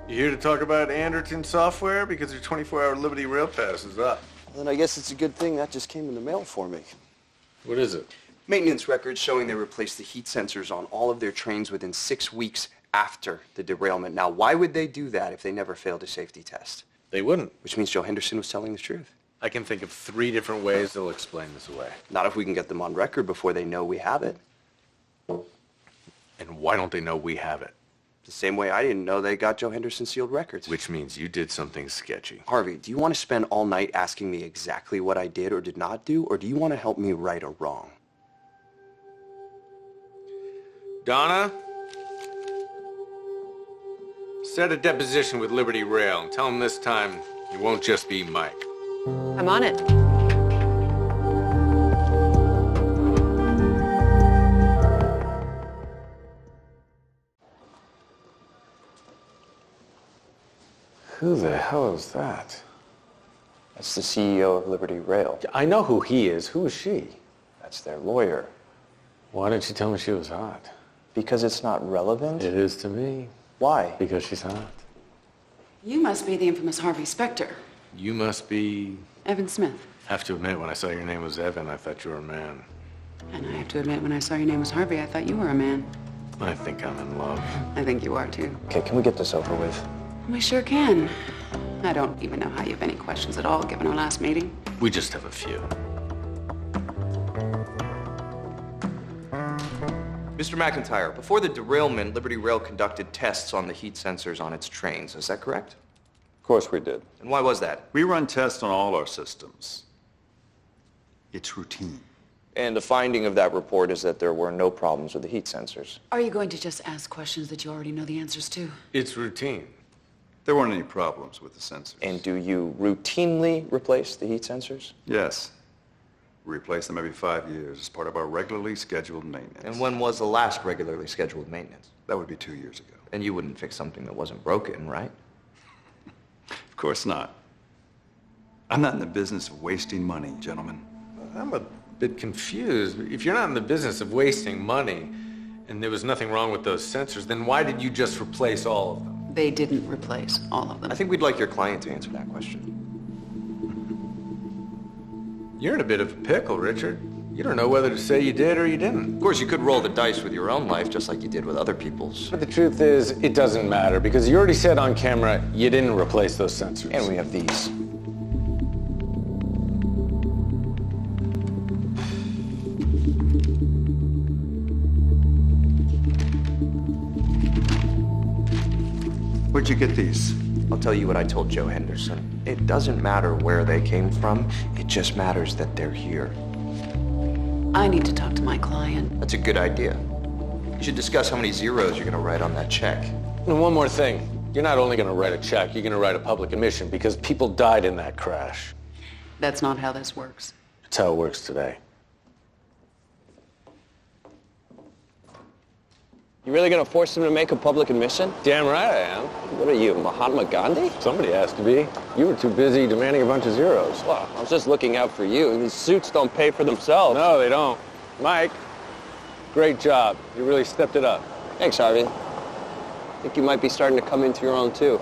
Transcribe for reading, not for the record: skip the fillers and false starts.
You here to talk about Anderton software? Because your 24-hour Liberty Rail Pass is up. Then I guess it's a good thing that just came in the mail for me. What is it? Maintenance records showing they replaced the heat sensors on all of their trains within 6 weeks after the derailment. Now, why would they do that if they never failed a safety test? They wouldn't. Which means Joe Henderson was telling the truth. I can think of 3 different ways they'll explain this away. Not if we can get them on record before they know we have it. And why don't they know we have it? The same way I didn't know they got Joe Henderson sealed records. Which means you did something sketchy. Harvey, do you want to spend all night asking me exactly what I did or did not do, or do you want to help me right a wrong? Donna? Set a deposition with Liberty Rail and tell them this time it won't just be Mike. I'm on it. Who the hell is that? That's the CEO of Liberty Rail. I know who he is. Who is she? That's their lawyer. Why didn't she tell me she was hot? Because it's not relevant? It is to me. Why? Because she's hot. You must be the infamous Harvey Specter. You must be... Evan Smith. I have to admit, when I saw your name was Evan, I thought you were a man. And I have to admit, when I saw your name was Harvey, I thought you were a man. I think I'm in love. I think you are, too. Okay, can we get this over with? We sure can. I don't even know how you have any questions at all, given our last meeting. We just have a few. Mr. McIntyre, before the derailment, Liberty Rail conducted tests on the heat sensors on its trains. Is that correct? Of course we did. And why was that? We run tests on all our systems. It's routine. And the finding of that report is that there were no problems with the heat sensors. Are you going to just ask questions that you already know the answers to? It's routine. There weren't any problems with the sensors. And do you routinely replace the heat sensors? Yes. We replace them every 5 years as part of our regularly scheduled maintenance. And when was the last regularly scheduled maintenance? That would be 2 years ago. And you wouldn't fix something that wasn't broken, right? Of course not. I'm not in the business of wasting money, gentlemen. I'm a bit confused. If you're not in the business of wasting money and there was nothing wrong with those sensors, then why did you just replace all of them? They didn't replace all of them. I think we'd like your client to answer that question. You're in a bit of a pickle, Richard. You don't know whether to say you did or you didn't. Of course, you could roll the dice with your own life just like you did with other people's. But the truth is, it doesn't matter because you already said on camera you didn't replace those sensors. And we have these. Where'd you get these? I'll tell you what I told Joe Henderson. It doesn't matter where they came from. It just matters that they're here. I need to talk to my client. That's a good idea. You should discuss how many zeros you're going to write on that check. And one more thing. You're not only going to write a check, you're going to write a public admission because people died in that crash. That's not how this works. That's how it works today. You really gonna force him to make a public admission? Damn right I am. What are you, Mahatma Gandhi? Somebody has to be. You were too busy demanding a bunch of zeros. Well, I was just looking out for you. These suits don't pay for themselves. No, they don't. Mike, great job. You really stepped it up. Thanks, Harvey. I think you might be starting to come into your own, too.